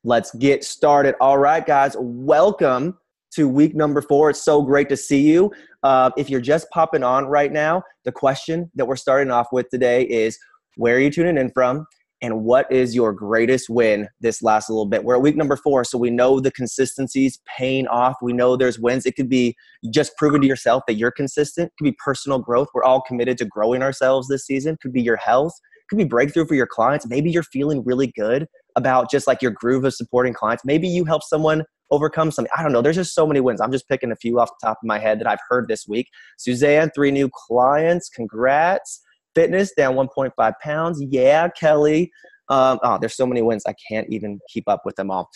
Let's get started. All right, guys, welcome to week number 4. It's so great to see you. If you're just popping on right now, the question that we're starting off with today is, where are you tuning in from? And what is your greatest win this last little bit? We're at week number 4, so we know the consistency's paying off. We know there's wins. It could be just proving to yourself that you're consistent. It could be personal growth. We're all committed to growing ourselves this season. It could be your health. It could be breakthrough for your clients. Maybe you're feeling really good about just like your groove of supporting clients. Maybe you help someone overcome something. I don't know. There's just so many wins. I'm just picking a few off the top of my head that I've heard this week. Suzanne, 3 new clients. Congrats. Fitness down 1.5 pounds. Yeah, Kelly. There's so many wins. I can't even keep up with them all.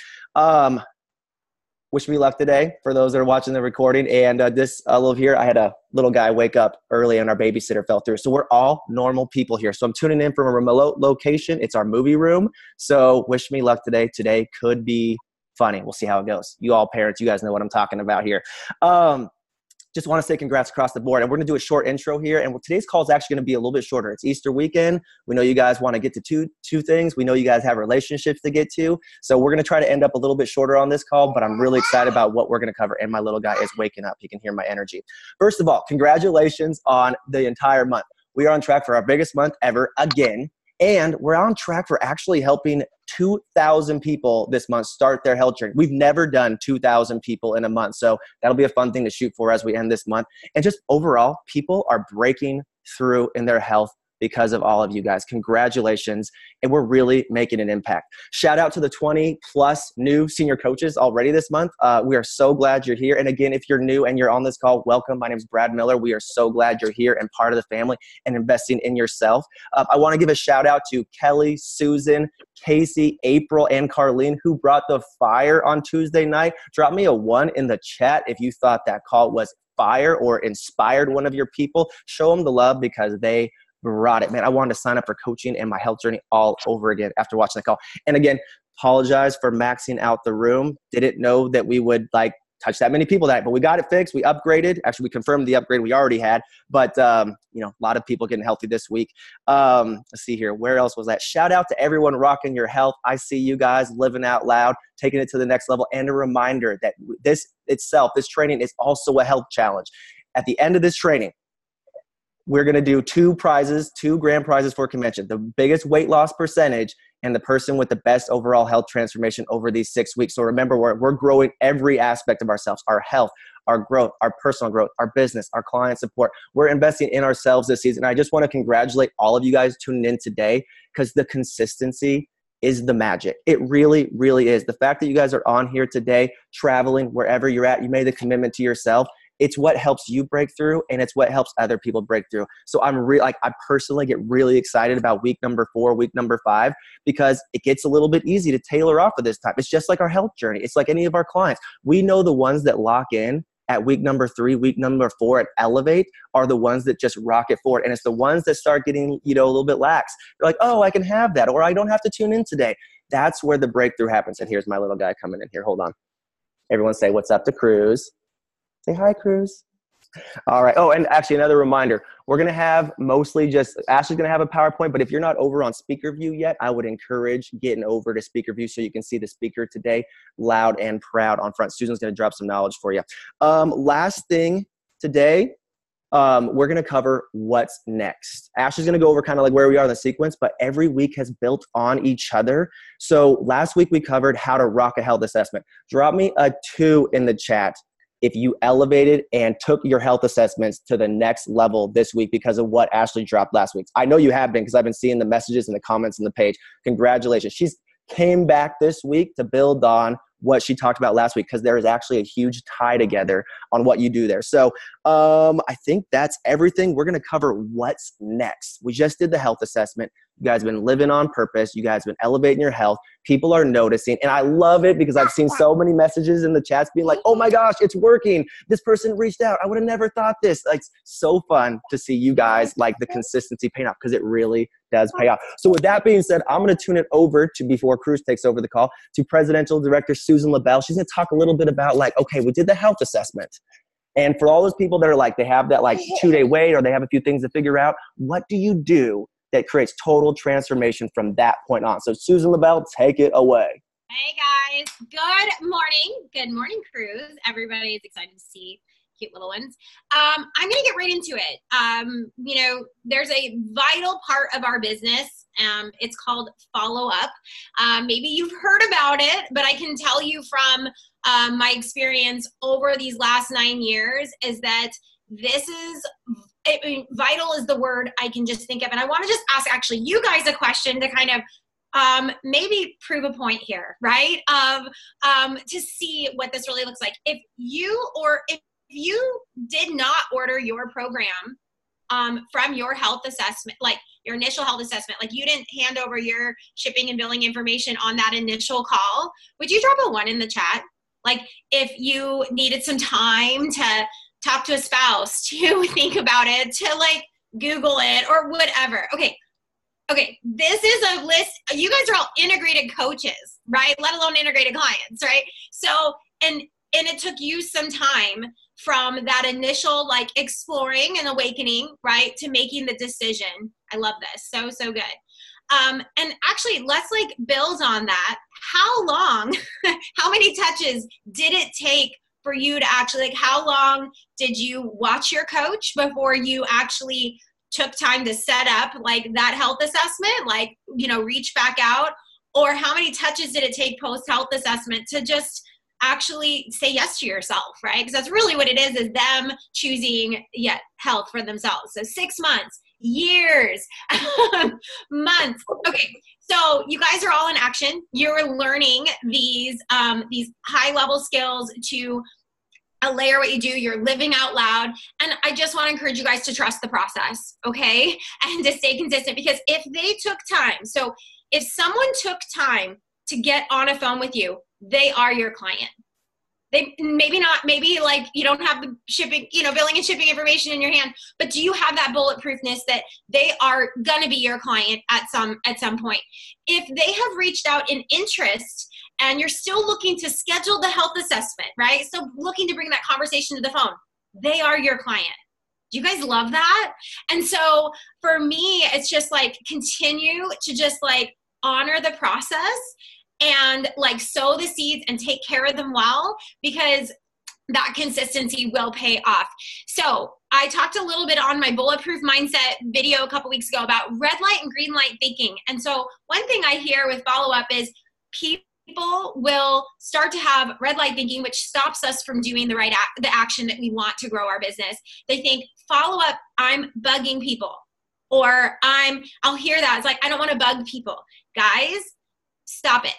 Wish me luck today for those that are watching the recording. And this little here, I had a little guy wake up early and our babysitter fell through. So we're all normal people here. So I'm tuning in from a remote location. It's our movie room. So wish me luck today. Today could be funny. We'll see how it goes. You all parents, you guys know what I'm talking about here. Just want to say congrats across the board. And we're going to do a short intro here. And today's call is actually going to be a little bit shorter. It's Easter weekend. We know you guys want to get to two things. We know you guys have relationships to get to. So we're going to try to end up a little bit shorter on this call, but I'm really excited about what we're going to cover. And my little guy is waking up. He can hear my energy. First of all, congratulations on the entire month. We are on track for our biggest month ever again. And we're on track for actually helping 2,000 people this month start their health journey. We've never done 2,000 people in a month. So that'll be a fun thing to shoot for as we end this month. And just overall, people are breaking through in their health because of all of you guys. Congratulations. And we're really making an impact. Shout out to the 20 plus new senior coaches already this month. We are so glad you're here. And again, if you're new and you're on this call, welcome. My name is Brad Miller. We are so glad you're here and part of the family and investing in yourself. I want to give a shout out to Kelly, Susan, Casey, April, and Carlene, who brought the fire on Tuesday night. Drop me a 1 in the chat if you thought that call was fire or inspired one of your people. Show them the love because they brought it. Man, I wanted to sign up for coaching and my health journey all over again after watching the call. And again, apologize for maxing out the room. Didn't know that we would touch that many people that, but we got it fixed. We upgraded. Actually, we confirmed the upgrade we already had, but a lot of people getting healthy this week. Let's see here. Where else was that? Shout out to everyone rocking your health. I see you guys living out loud, taking it to the next level. And a reminder that this training is also a health challenge. At the end of this training, we're going to do 2 grand prizes for convention, the biggest weight loss percentage and the person with the best overall health transformation over these 6 weeks. So remember, we're growing every aspect of ourselves, our health, our growth, our personal growth, our business, our client support. We're investing in ourselves this season. I just want to congratulate all of you guys tuning in today because the consistency is the magic. It really, really is. The fact that you guys are on here today, traveling, wherever you're at, you made the commitment to yourself. It's what helps you break through, and it's what helps other people break through. So I personally get really excited about week number 4, week number 5, because it gets a little bit easy to tailor off of this time. It's just like our health journey. It's like any of our clients. We know the ones that lock in at week number 3, week number 4 at Elevate are the ones that just rock it forward. And it's the ones that start getting, a little bit lax. They're like, oh, I can have that, or I don't have to tune in today. That's where the breakthrough happens. And here's my little guy coming in here. Hold on. Everyone say what's up to Cruz. Say hi, Cruz. All right. Oh, and actually another reminder, we're going to have Ashley's going to have a PowerPoint, but if you're not over on Speaker View yet, I would encourage getting over to Speaker View so you can see the speaker today loud and proud on front. Susan's going to drop some knowledge for you. Last thing today, we're going to cover what's next. Ashley's going to go over kind of like where we are in the sequence, but every week has built on each other. So last week we covered how to rock a health assessment. Drop me a 2 in the chat if you elevated and took your health assessments to the next level this week because of what Ashley dropped last week. I know you have been because I've been seeing the messages and the comments on the page. Congratulations. She's came back this week to build on what she talked about last week because there is actually a huge tie together on what you do there. So I think that's everything. We're going to cover what's next. We just did the health assessment. You guys have been living on purpose. You guys have been elevating your health. People are noticing. And I love it because I've seen so many messages in the chats being like, oh my gosh, it's working. This person reached out. I would have never thought this. Like, it's so fun to see you guys like the consistency paying off because it really does pay off. So with that being said, I'm going to tune it over to, before Cruz takes over the call, to Presidential Director Susan LaBelle. She's going to talk a little bit about like, okay, we did the health assessment. And for all those people that are like, they have that like 2-day wait or they have a few things to figure out, what do you do that creates total transformation from that point on? So Susan LaBelle, take it away. Hey guys, good morning. Good morning, Cruz. Everybody is excited to see cute little ones. I'm going to get right into it. There's a vital part of our business. It's called follow up. Maybe you've heard about it, but I can tell you from my experience over these last 9 years is that this is vital is the word I can just think of. And I want to just ask actually you guys a question to kind of maybe prove a point here, right? To see what this really looks like. If you did not order your program from your health assessment, like your initial health assessment, like you didn't hand over your shipping and billing information on that initial call, would you drop a 1 in the chat? Like if you needed some time to talk to a spouse, to think about it, to like Google it or whatever. Okay, this is a list. You guys are all integrated coaches, right? Let alone integrated clients, right? So, and it took you some time from that initial like exploring and awakening, right, to making the decision. I love this. So good. And actually, let's like build on that. How long, how many touches did it take for you to actually, like, how long did you watch your coach before you actually took time to set up like that health assessment, like, reach back out? Or how many touches did it take post health assessment to just actually say yes to yourself, right? Because that's really what it is them choosing health for themselves. So 6 months, years, months. Okay, so you guys are all in action. You're learning these high level skills to layer what you do. You're living out loud. And I just want to encourage you guys to trust the process, okay? And to stay consistent, because if they took time, so if someone took time to get on a phone with you, they are your client. They maybe like you don't have the shipping, billing and shipping information in your hand, but do you have that bulletproofness that they are going to be your client at some point? If they have reached out in interest and you're still looking to schedule the health assessment, right? So looking to bring that conversation to the phone, they are your client. Do you guys love that? And so for me, it's just like continue to just like honor the process and like sow the seeds and take care of them well, because that consistency will pay off. So I talked a little bit on my Bulletproof Mindset video a couple weeks ago about red light and green light thinking. And so one thing I hear with follow-up is people will start to have red light thinking, which stops us from doing the action that we want to grow our business. They think follow-up, I'm bugging people, or I'll hear that. It's like, I don't want to bug people. Guys, stop it.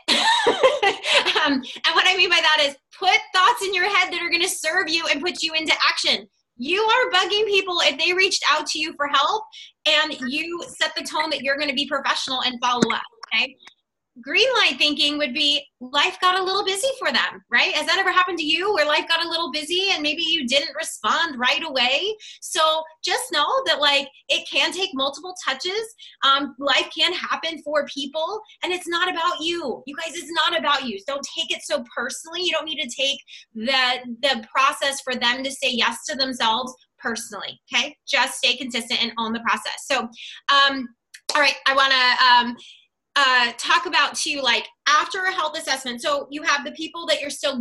And what I mean by that is put thoughts in your head that are going to serve you and put you into action. You are bugging people if they reached out to you for help and you set the tone that you're going to be professional and follow up, okay? Green light thinking would be life got a little busy for them, right? Has that ever happened to you where life got a little busy and maybe you didn't respond right away? So just know that like it can take multiple touches. Life can happen for people and it's not about you. You guys, it's not about you. Don't take it so personally. You don't need to take the process for them to say yes to themselves personally, okay? Just stay consistent and own the process. So, all right, I want to talk about too, like after a health assessment. So you have the people that you're still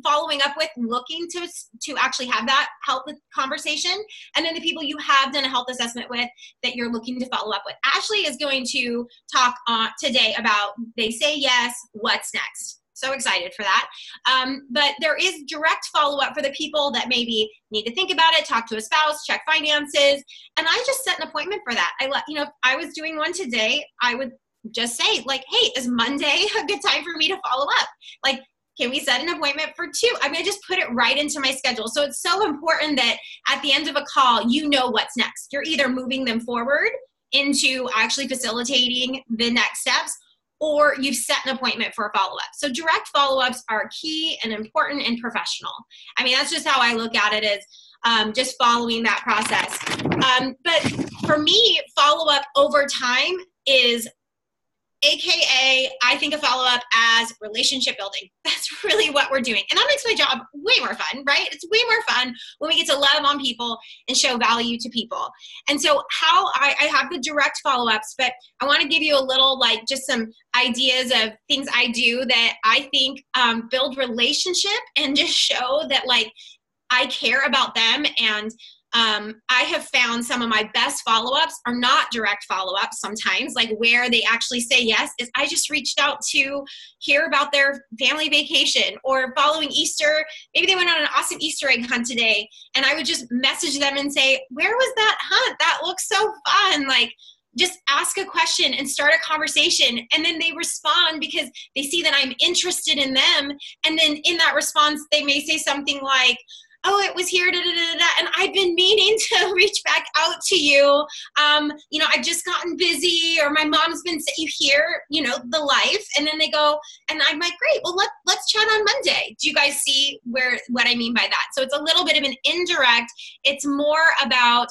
following up with, looking to actually have that health conversation. And then the people you have done a health assessment with that you're looking to follow up with. Ashley is going to talk today about, they say yes, what's next? So excited for that. But there is direct follow-up for the people that maybe need to think about it, talk to a spouse, check finances. And I just set an appointment for that. If I was doing one today, I would just say like, hey, is Monday a good time for me to follow up? Like, can we set an appointment for 2? I'm going to just put it right into my schedule. So it's so important that at the end of a call, you know what's next. You're either moving them forward into actually facilitating the next steps, or you've set an appointment for a follow-up. So direct follow-ups are key and important and professional. I mean, that's just how I look at it, is just following that process. But for me, follow-up over time is AKA, I think of follow-up as relationship building. That's really what we're doing. And that makes my job way more fun, right? It's way more fun when we get to love on people and show value to people. And so how I have the direct follow-ups, but I want to give you a little, like, just some ideas of things I do that I think build relationship and just show that, like, I care about them. And I have found some of my best follow-ups are not direct follow-ups sometimes, like where they actually say yes, is I just reached out to hear about their family vacation, or following Easter, maybe they went on an awesome Easter egg hunt today, and I would just message them and say, where was that hunt? That looks so fun. Like, just ask a question and start a conversation. And then they respond because they see that I'm interested in them. And then in that response, they may say something like, oh, it was here, da, da, da, da, and I've been meaning to reach back out to you. I've just gotten busy, or my mom's been, you hear, the life. And then they go, and I'm like, great, well, let's chat on Monday. Do you guys see what I mean by that? So it's a little bit of an indirect. It's more about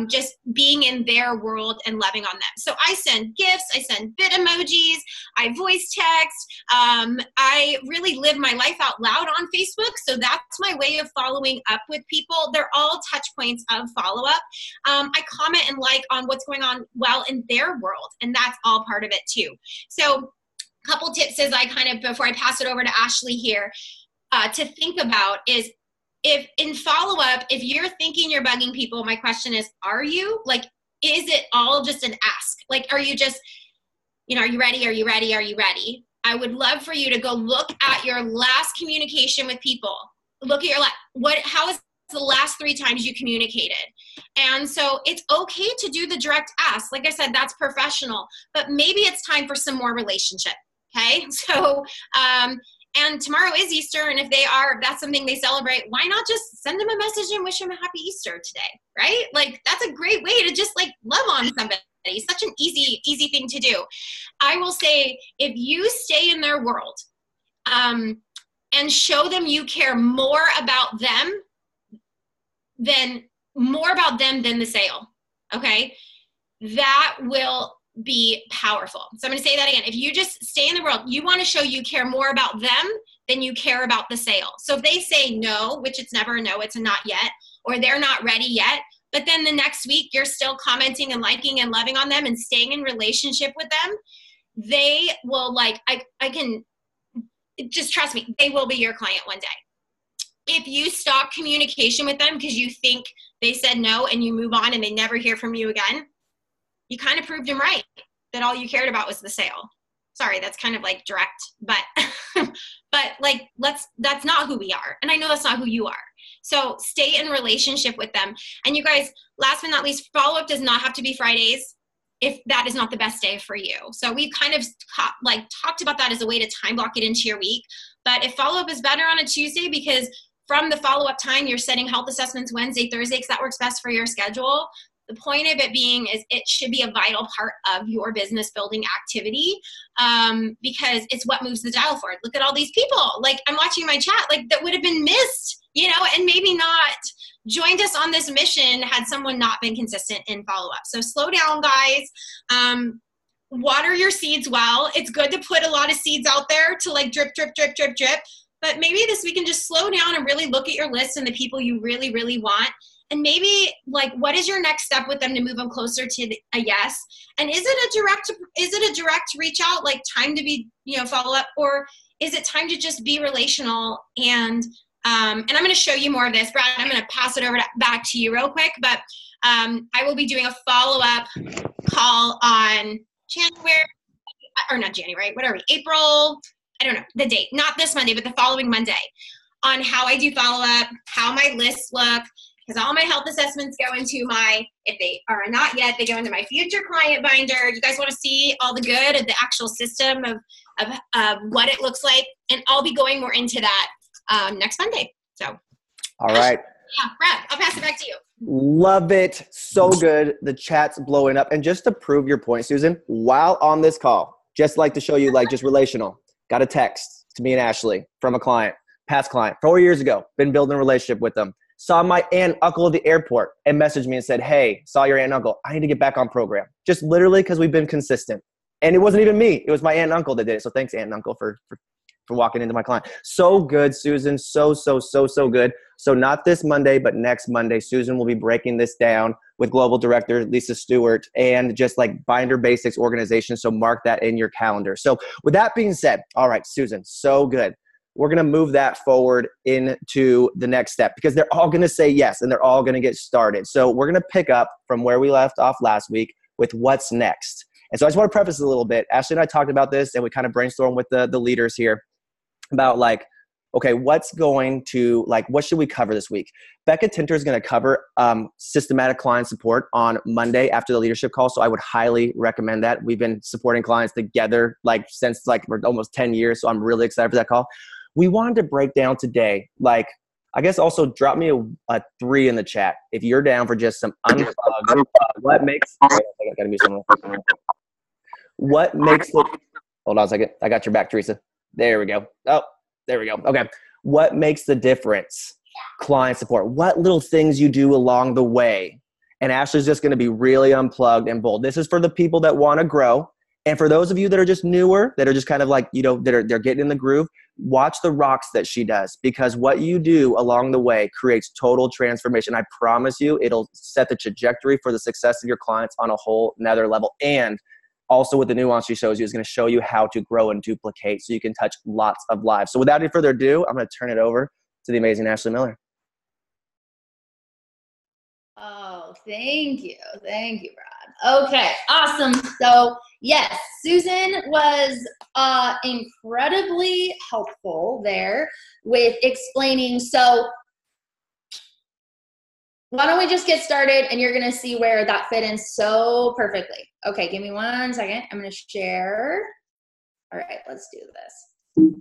just being in their world and loving on them. So I send gifts, I send bit emojis, I voice text. I really live my life out loud on Facebook. So that's my way of following up with people. They're all touch points of follow-up. I comment and like on what's going on well in their world, and that's all part of it too. So a couple tips as I before I pass it over to Ashley here, to think about is, if in follow-up, if you're thinking you're bugging people, my question is, are you? Like, is it all just an ask? Like, are you just, are you ready? Are you ready? Are you ready? I would love for you to go look at your last communication with people. Look at your how is the last 3 times you communicated? And so it's okay to do the direct ask. Like I said, that's professional, but maybe it's time for some more relationship. Okay. So, and tomorrow is Easter, and if that's something they celebrate, why not just send them a message and wish them a happy Easter today, right? Like, that's a great way to just love on somebody. Such an easy thing to do. I will say, if you stay in their world and show them you care more about them than the sale, okay, that will be powerful. So I'm going to say that again. If you just stay in the world, you want to show you care more about them than you care about the sale. So if they say no, which it's never a no, it's a not yet, or they're not ready yet, but then the next week you're still commenting and liking and loving on them and staying in relationship with them, they will just trust me, they will be your client one day. If you stop communication with them because you think they said no and you move on and they never hear from you again, you kind of proved them right, that all you cared about was the sale. Sorry, that's kind of direct, but that's not who we are. And I know that's not who you are. So stay in relationship with them. And you guys, last but not least, follow-up does not have to be Fridays if that is not the best day for you. So we kind of talked about that as a way to time block it into your week. But if follow-up is better on a Tuesday, because from the follow-up time, you're setting health assessments Wednesday, Thursday, because that works best for your schedule. The point of it being is it should be a vital part of your business building activity, because it's what moves the dial forward. Look at all these people. I'm watching my chat, that would have been missed, and maybe not joined us on this mission had someone not been consistent in follow-up. So slow down, guys. Water your seeds well. It's good to put a lot of seeds out there to drip, drip, drip, drip, drip. But maybe this week, can just slow down and really look at your list and the people you really, really want. And maybe what is your next step with them to move them closer to a yes? And is it a direct reach out, time to be, follow up, or is it time to just be relational? And I'm going to show you more of this, Brad. I'm going to pass it back to you real quick, but I will be doing a follow-up call on April, I don't know the date, not this Monday, but the following Monday, on how I do follow-up, how my lists look. Because all my health assessments go into if they are not yet, they go into my future client binder. You guys want to see all the good of the actual system of what it looks like. And I'll be going more into that next Monday. So, all right. Yeah, Brad, I'll pass it back to you. Love it. So good. The chat's blowing up. And just to prove your point, Susan, while on this call, just to show you just relational, got a text to me and Ashley from a client, past client, 4 years ago, been building a relationship with them. Saw my aunt and uncle at the airport and messaged me and said, hey, saw your aunt and uncle. I need to get back on program. Just literally because we've been consistent. And it wasn't even me. It was my aunt and uncle that did it. So thanks, aunt and uncle, for walking into my client. So good, Susan. So good. So not this Monday, but next Monday, Susan will be breaking this down with Global Director Lisa Stewart and just like Binder Basics organization. So mark that in your calendar. So with that being said, all right, Susan, so good. We're going to move that forward into the next step because they're all going to say yes and they're all going to get started. So we're going to pick up from where we left off last week with what's next. And so I just want to preface a little bit. Ashley and I talked about this and we kind of brainstormed with the leaders here about like, okay, what should we cover this week? Becca Tinter is going to cover systematic client support on Monday after the leadership call. So I would highly recommend that. We've been supporting clients together since for almost 10 years. So I'm really excited for that call. We wanted to break down today, I guess also drop me a 3 in the chat if you're down for just some unplugged. What makes hold on a second. I got your back, Teresa. There we go. Oh, there we go. Okay. What makes the difference? Client support. What little things you do along the way? And Ashley's just going to be really unplugged and bold. This is for the people that want to grow. And for those of you that are just newer, that are just kind of they're getting in the groove, watch the rocks that she does, because what you do along the way creates total transformation. I promise you, it'll set the trajectory for the success of your clients on a whole nother level. And also with the nuance she shows you is going to show you how to grow and duplicate so you can touch lots of lives. So without any further ado, I'm going to turn it over to the amazing Ashley Miller. Oh, thank you. Thank you, Brad. Okay, awesome. So yes, Susan was incredibly helpful there with explaining. So why don't we just get started and you're going to see where that fit in so perfectly. Okay, give me 1 second. I'm going to share. All right, let's do this.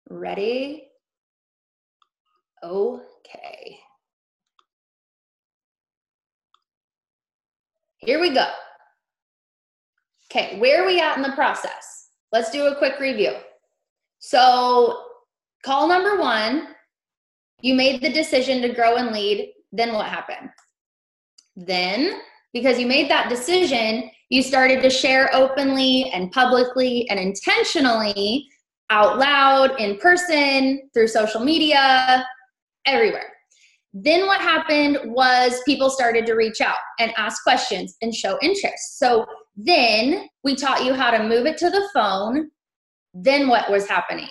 Ready? Okay. Here we go. Okay, where are we at in the process? Let's do a quick review. So call number 1, you made the decision to grow and lead. Then what happened? Then, because you made that decision, you started to share openly and publicly and intentionally out loud, in person, through social media, everywhere. Then what happened was people started to reach out and ask questions and show interest. So then we taught you how to move it to the phone. Then what was happening?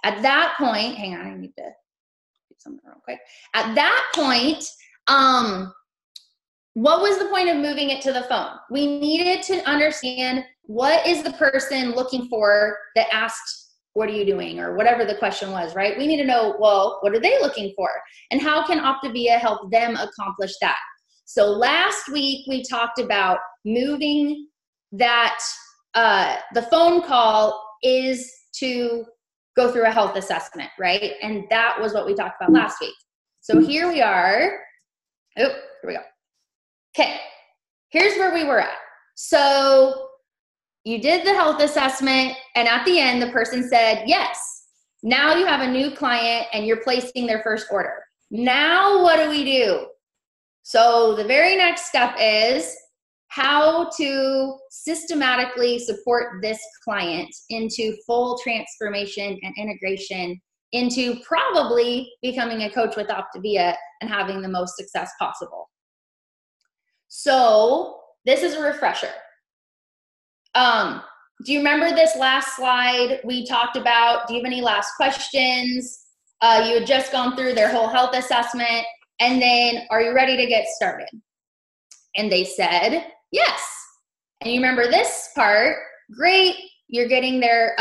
At that point, hang on, I need to do something real quick. At that point, what was the point of moving it to the phone? We needed to understand what is the person looking for that asked, what are you doing? Or whatever the question was, right? We need to know, well, what are they looking for? And how can Optavia help them accomplish that? So last week we talked about moving that, the phone call is to go through a health assessment, right? And that was what we talked about last week. So here we are. Oh, here we go. Okay, here's where we were at. So you did the health assessment, and at the end, the person said, yes, now you have a new client and you're placing their first order. Now what do we do? So the very next step is how to systematically support this client into full transformation and integration into probably becoming a coach with Optavia and having the most success possible. So this is a refresher. Do you remember this last slide we talked about? Do you have any last questions? You had just gone through their whole health assessment, and then, are you ready to get started? And they said, yes. And you remember this part? Great, you're getting their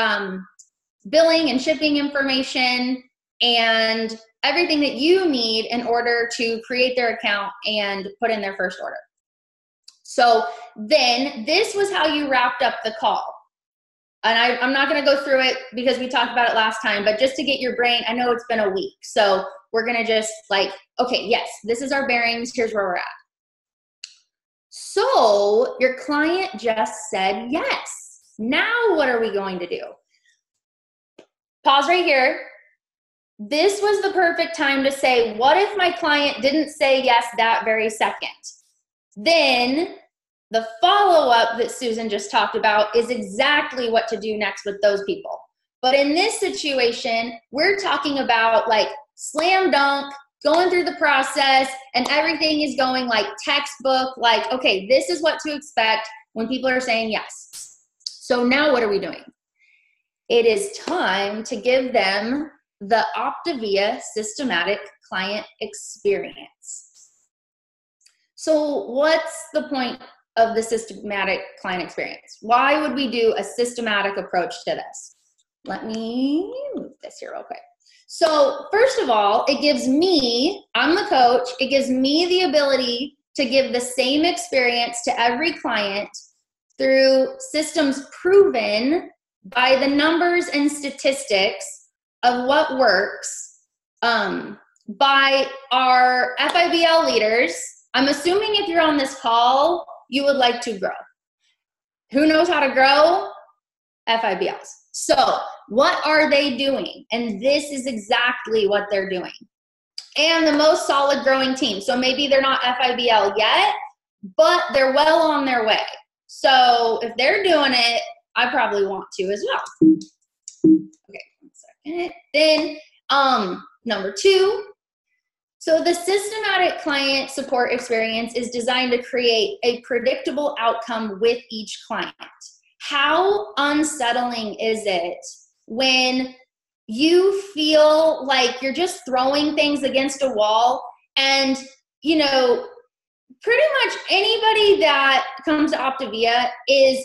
billing and shipping information and everything that you need in order to create their account and put in their first order. So then this was how you wrapped up the call. And I'm not going to go through it because we talked about it last time, but just to get your brain, I know it's been a week. So we're going to just okay, yes, this is our bearings. Here's where we're at. So your client just said yes. Now what are we going to do? Pause right here. This was the perfect time to say, what if my client didn't say yes that very second? Then the follow-up that Susan just talked about is exactly what to do next with those people. But in this situation, we're talking about like slam dunk, going through the process, and everything is going like textbook, like, okay, this is what to expect when people are saying yes. So now what are we doing? It is time to give them the Optavia systematic client experience. So what's the point of the systematic client experience? Why would we do a systematic approach to this? Let me move this here real quick. So first of all, it gives me, I'm the coach, it gives me the ability to give the same experience to every client through systems proven by the numbers and statistics of what works by our FIBL leaders. I'm assuming if you're on this call, you would like to grow. Who knows how to grow? FIBLs. So what are they doing? And this is exactly what they're doing. And the most solid growing team. So maybe they're not FIBL yet, but they're well on their way. So if they're doing it, I probably want to as well. Okay, 1 second. Then number 2. So the systematic client support experience is designed to create a predictable outcome with each client. How unsettling is it when you feel like you're just throwing things against a wall and, you know, pretty much anybody that comes to Optavia is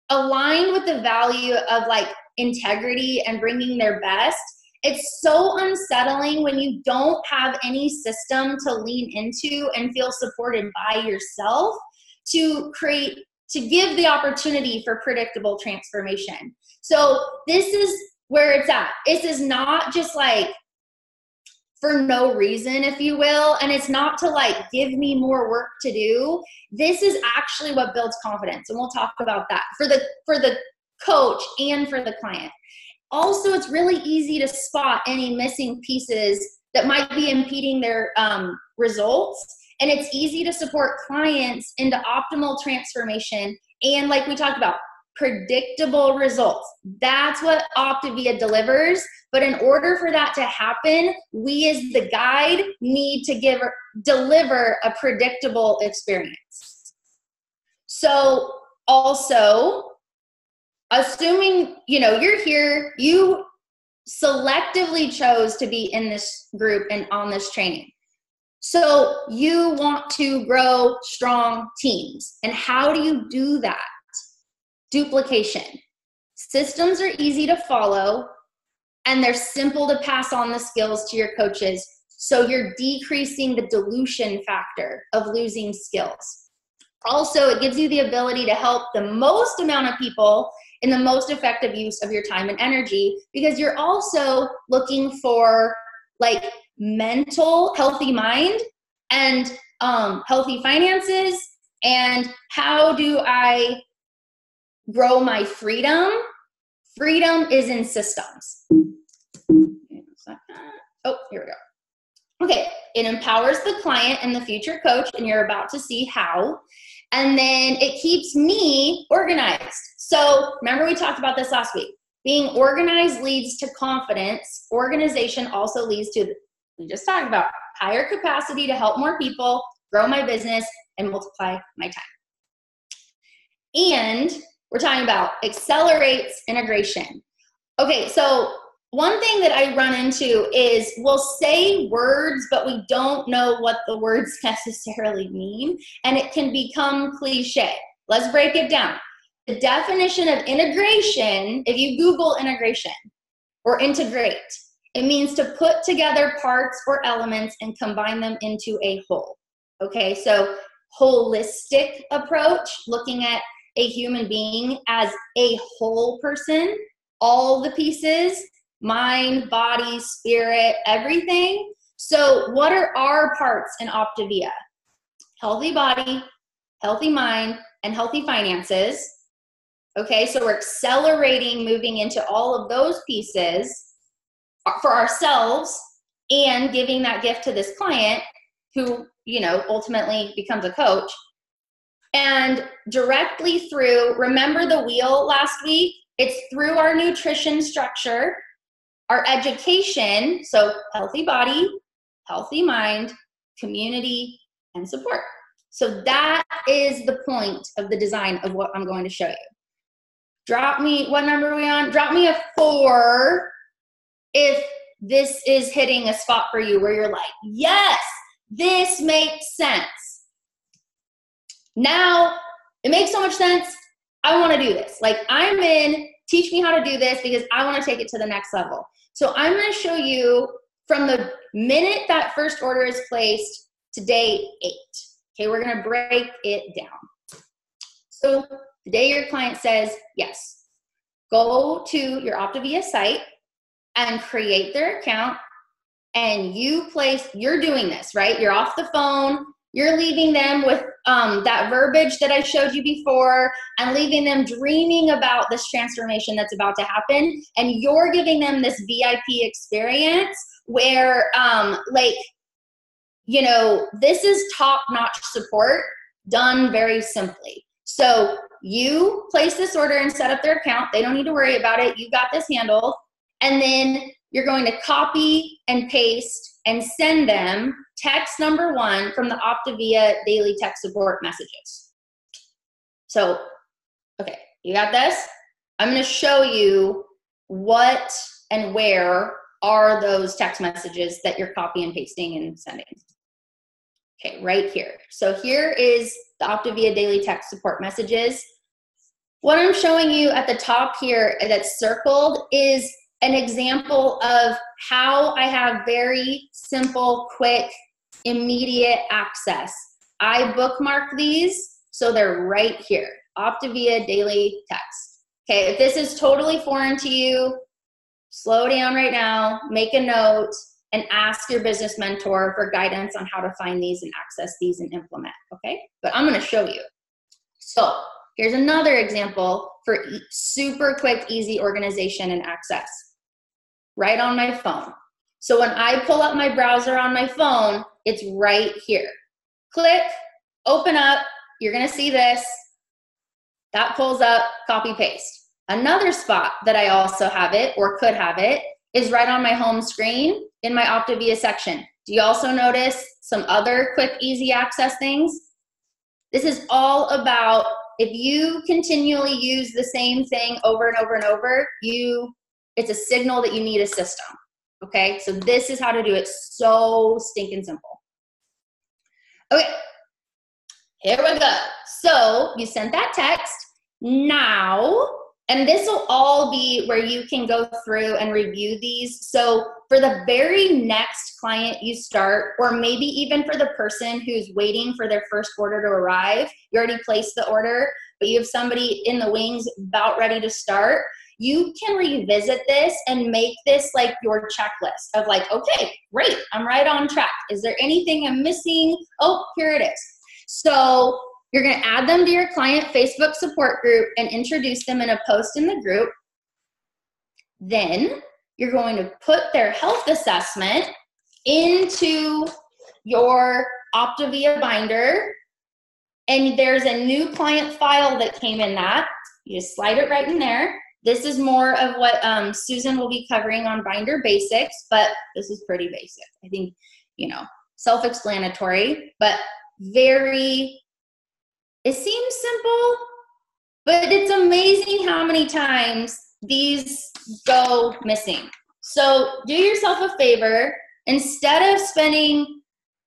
aligned with the value of like integrity and bringing their best. It's so unsettling when you don't have any system to lean into and feel supported by yourself to give the opportunity for predictable transformation. So this is where it's at. This is not just like for no reason, if you will, and it's not to like give me more work to do. This is actually what builds confidence, and we'll talk about that for the coach and for the client. Also, it's really easy to spot any missing pieces that might be impeding their results. And it's easy to support clients into optimal transformation. And like we talked about, predictable results. That's what Optavia delivers. But in order for that to happen, we as the guide need to deliver a predictable experience. So also, assuming, you're here, you selectively chose to be in this group and on this training. So you want to grow strong teams. And how do you do that? Duplication. Systems are easy to follow, and they're simple to pass on the skills to your coaches. So you're decreasing the dilution factor of losing skills. Also, it gives you the ability to help the most amount of people in the most effective use of your time and energy, because you're also looking for like mental healthy mind and healthy finances, and how do I grow my freedom? Freedom is in systems. Oh, here we go. Okay, it empowers the client and the future coach, and you're about to see how. And then it keeps me organized. So remember we talked about this last week. Being organized leads to confidence. Organization also leads to, we just talked about, higher capacity to help more people, grow my business, and multiply my time. And we're talking about accelerates integration. Okay, so one thing that I run into is we'll say words, but we don't know what the words necessarily mean, and it can become cliche. Let's break it down. The definition of integration, if you Google integration or integrate, it means to put together parts or elements and combine them into a whole. Okay, so holistic approach, looking at a human being as a whole person, all the pieces, mind, body, spirit, everything. So what are our parts in Optavia? Healthy body, healthy mind, and healthy finances. Okay, so we're accelerating, moving into all of those pieces for ourselves and giving that gift to this client who, ultimately becomes a coach. And directly through, remember the wheel last week? It's through our nutrition structure, our education, so healthy body, healthy mind, community, and support. So that is the point of the design of what I'm going to show you. Drop me, what number are we on? Drop me a 4 if this is hitting a spot for you where you're like, yes, this makes sense. Now, it makes so much sense. I want to do this. Like, I'm in, teach me how to do this because I want to take it to the next level. So I'm going to show you from the minute that first order is placed to day 8. Okay, we're going to break it down. So the day your client says yes, go to your Optavia site and create their account, and you're doing this, right? You're off the phone, you're leaving them with that verbiage that I showed you before and leaving them dreaming about this transformation that's about to happen, and you're giving them this VIP experience where this is top-notch support done very simply. So you place this order and set up their account. They don't need to worry about it. You got this handled. And then you're going to copy and paste and send them text number 1 from the Optavia daily tech support messages. So, okay, you got this? I'm going to show you what and where are those text messages that you're copy and pasting and sending. Okay, right here. So here is the Optavia daily tech support messages. What I'm showing you at the top here that's circled is an example of how I have very simple, quick, immediate access. I bookmark these, so they're right here. Optavia daily text. Okay, if this is totally foreign to you, slow down right now, make a note, and ask your business mentor for guidance on how to find these and access these and implement, okay? But I'm gonna show you. So here's another example for super quick, easy organization and access. Right on my phone. So when I pull up my browser on my phone, it's right here. Click, open up, you're gonna see this. That pulls up, copy, paste. Another spot that I also have it, or could have it, is right on my home screen in my Optavia section. Do you also notice some other quick, easy access things? This is all about, if you continually use the same thing over and over and over, it's a signal that you need a system, okay? So this is how to do it, so stinking simple. Okay, here we go. So you sent that text. Now, and this will all be where you can go through and review these. So for the very next client you start, or maybe even for the person who's waiting for their first order to arrive, you already placed the order, but you have somebody in the wings about ready to start, you can revisit this and make this like your checklist of like, okay, great, I'm right on track. Is there anything I'm missing? Oh, here it is. So you're gonna add them to your client Facebook support group and introduce them in a post in the group. Then you're going to put their health assessment into your Optavia binder, and there's a new client file that came in that. You just slide it right in there. This is more of what Susan will be covering on binder basics, but this is pretty basic. I think, self-explanatory, but it seems simple, but it's amazing how many times these go missing. So do yourself a favor, instead of spending,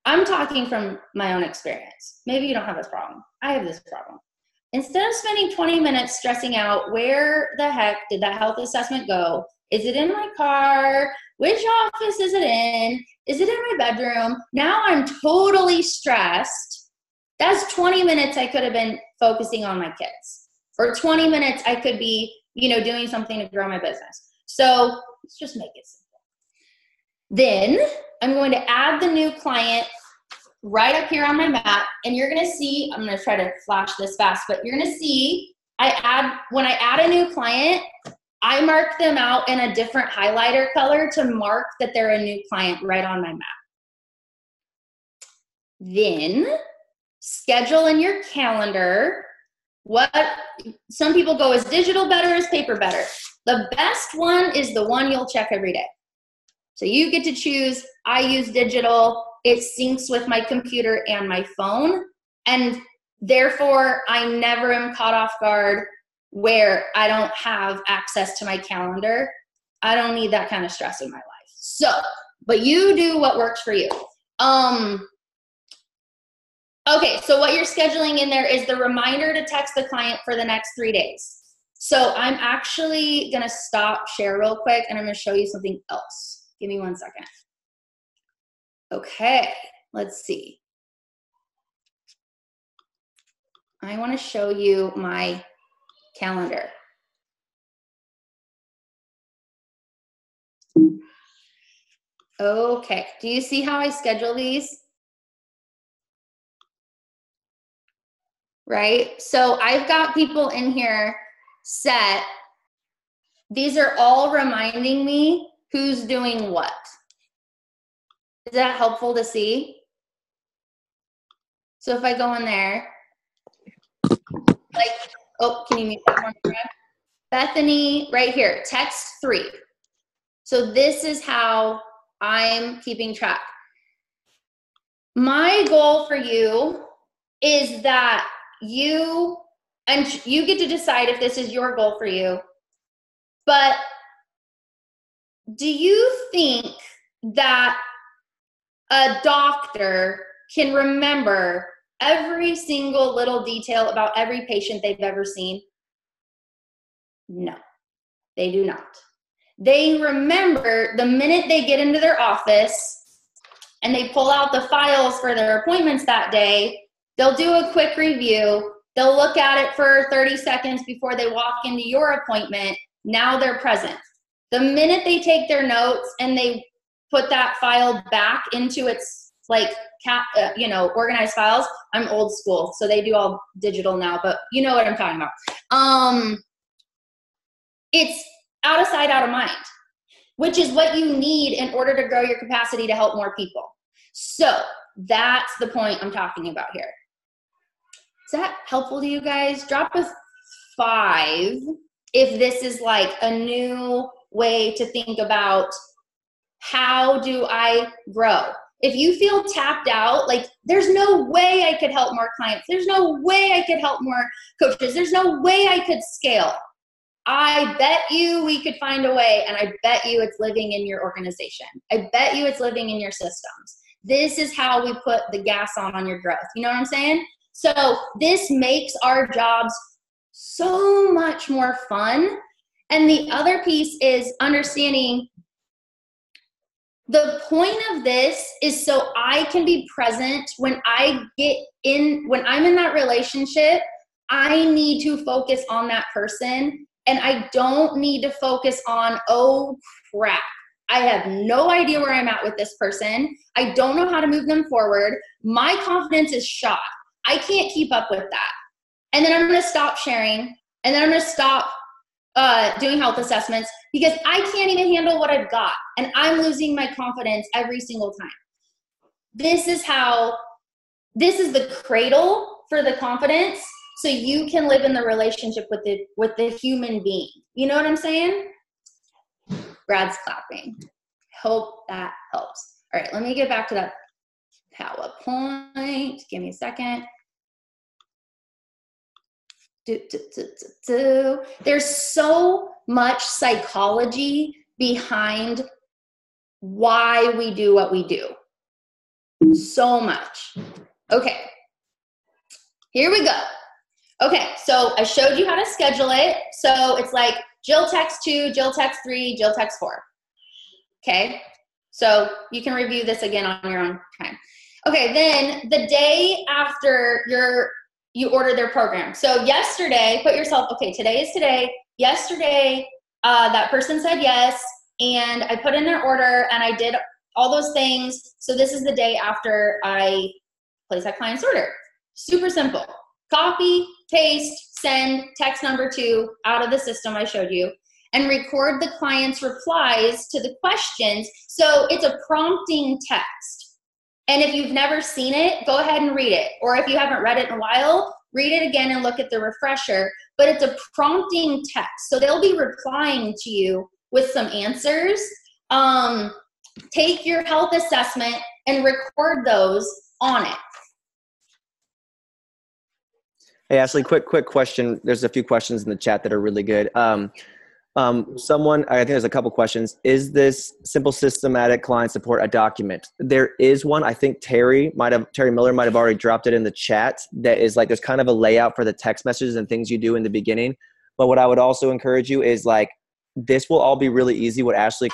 I'm talking from my own experience. Maybe you don't have this problem. I have this problem. Instead of spending 20 minutes stressing out, where the heck did that health assessment go? Is it in my car? Which office is it in? Is it in my bedroom? Now I'm totally stressed. That's 20 minutes I could have been focusing on my kids. Or 20 minutes I could be, doing something to grow my business. So let's just make it simple. Then I'm going to add the new client right up here on my map, and you're gonna see, I'm gonna try to flash this fast, but you're gonna see, when I add a new client, I mark them out in a different highlighter color to mark that they're a new client right on my map. Then, schedule in your calendar. What some people go, is digital better, is paper better? The best one is the one you'll check every day. So you get to choose. I use digital. It syncs with my computer and my phone. And therefore, I never am caught off guard where I don't have access to my calendar. I don't need that kind of stress in my life. So, but you do what works for you. Okay, so what you're scheduling in there is the reminder to text the client for the next 3 days. So I'm actually gonna stop share real quick and I'm gonna show you something else. Give me 1 second. Okay, let's see. I wanna show you my calendar. Okay, do you see how I schedule these? Right? So I've got people in here set. These are all reminding me who's doing what. Is that helpful to see? So if I go in there, like, oh, can you mute that one? Bethany, right here, text 3. So this is how I'm keeping track. My goal for you is that you get to decide if this is your goal for you. But do you think that a doctor can remember every single little detail about every patient they've ever seen? No, they do not. They remember the minute they get into their office and they pull out the files for their appointments that day. They'll do a quick review. They'll look at it for 30 seconds before they walk into your appointment. Now they're present. The minute they take their notes and they put that file back into its organized files. I'm old school, so they do all digital now, but you know what I'm talking about. It's out of sight, out of mind, which is what you need in order to grow your capacity to help more people. So that's the point I'm talking about here. Is that helpful to you guys? Drop a 5 if this is like a new way to think about how do I grow. If you feel tapped out, like there's no way I could help more clients, there's no way I could help more coaches, there's no way I could scale, I bet you we could find a way, and I bet you it's living in your organization. I bet you it's living in your systems. This is how we put the gas on your growth. You know what I'm saying? So this makes our jobs so much more fun. And the other piece is understanding the point of this is so I can be present when I'm in that relationship. I need to focus on that person, and I don't need to focus on, oh crap, I have no idea where I'm at with this person. I don't know how to move them forward. My confidence is shot. I can't keep up with that. And then I'm going to stop sharing, and then I'm going to stop doing health assessments because I can't even handle what I've got, and I'm losing my confidence every single time. This is the cradle for the confidence, so you can live in the relationship with the human being. You know what I'm saying? Brad's clapping. Hope that helps. All right, let me get back to that PowerPoint. Give me a second. There's so much psychology behind why we do what we do. So much. Okay, here we go. Okay, so I showed you how to schedule it. So it's like Jill text 2, Jill text 3, Jill text 4. Okay, so you can review this again on your own time. Okay, then the day after you order their program. So yesterday, today is today. Yesterday, that person said yes, and I put in their order, and I did all those things. So this is the day after I place that client's order. Super simple. Copy, paste, send text number 2 out of the system I showed you, and record the client's replies to the questions. So it's a prompting text. And if you've never seen it, go ahead and read it. Or if you haven't read it in a while, read it again and look at the refresher. But it's a prompting text. So they'll be replying to you with some answers. Take your health assessment and record those on it. Hey, Ashley, quick question. There's a few questions in the chat that are really good. Someone, I think there's a couple questions. Is this simple systematic client support a document? There is one. I think Terry Miller might have already dropped it in the chat. That is like, there's kind of a layout for the text messages and things you do in the beginning. But what I would also encourage you is like, this will all be really easy. What Ashley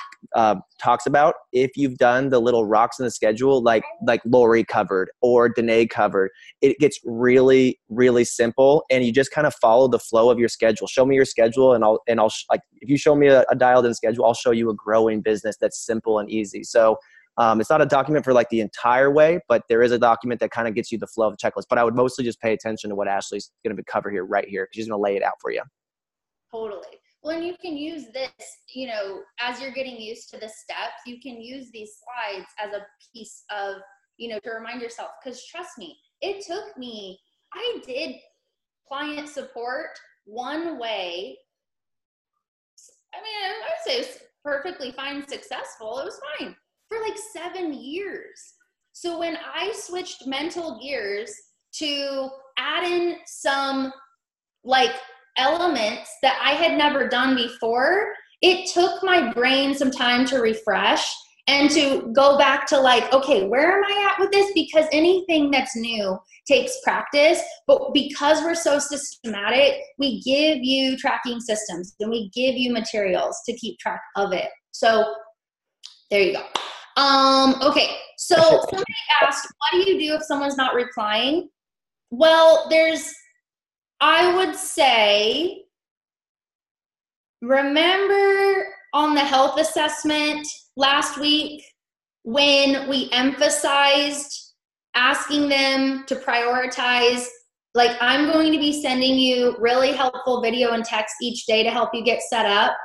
talks about, if you've done the little rocks in the schedule, like Lori covered or Danae covered, it gets really, really simple, and you just kind of follow the flow of your schedule. Show me your schedule, and I'll like, if you show me a dialed-in schedule, I'll show you a growing business that's simple and easy. So it's not a document for like the entire way, but there is a document that kind of gets you the flow of the checklist. But I would mostly just pay attention to what Ashley's going to cover here, right here, because she's going to lay it out for you. Totally. Well, and you can use this, you know, as you're getting used to the steps, you can use these slides as a piece of, you know, to remind yourself. Because trust me, it took me, I did client support one way. I mean, I would say it was perfectly fine, successful. It was fine for like 7 years. So when I switched mental gears to add in some like elements that I had never done before, it took my brain some time to refresh and to go back to like, okay, where am I at with this? Because anything that's new takes practice, but because we're so systematic, we give you tracking systems and we give you materials to keep track of it. So there you go. Okay, so somebody asked, what do you do if someone's not replying? Well, I would say, remember on the health assessment last week when we emphasized asking them to prioritize, like, I'm going to be sending you really helpful video and text each day to help you get set up.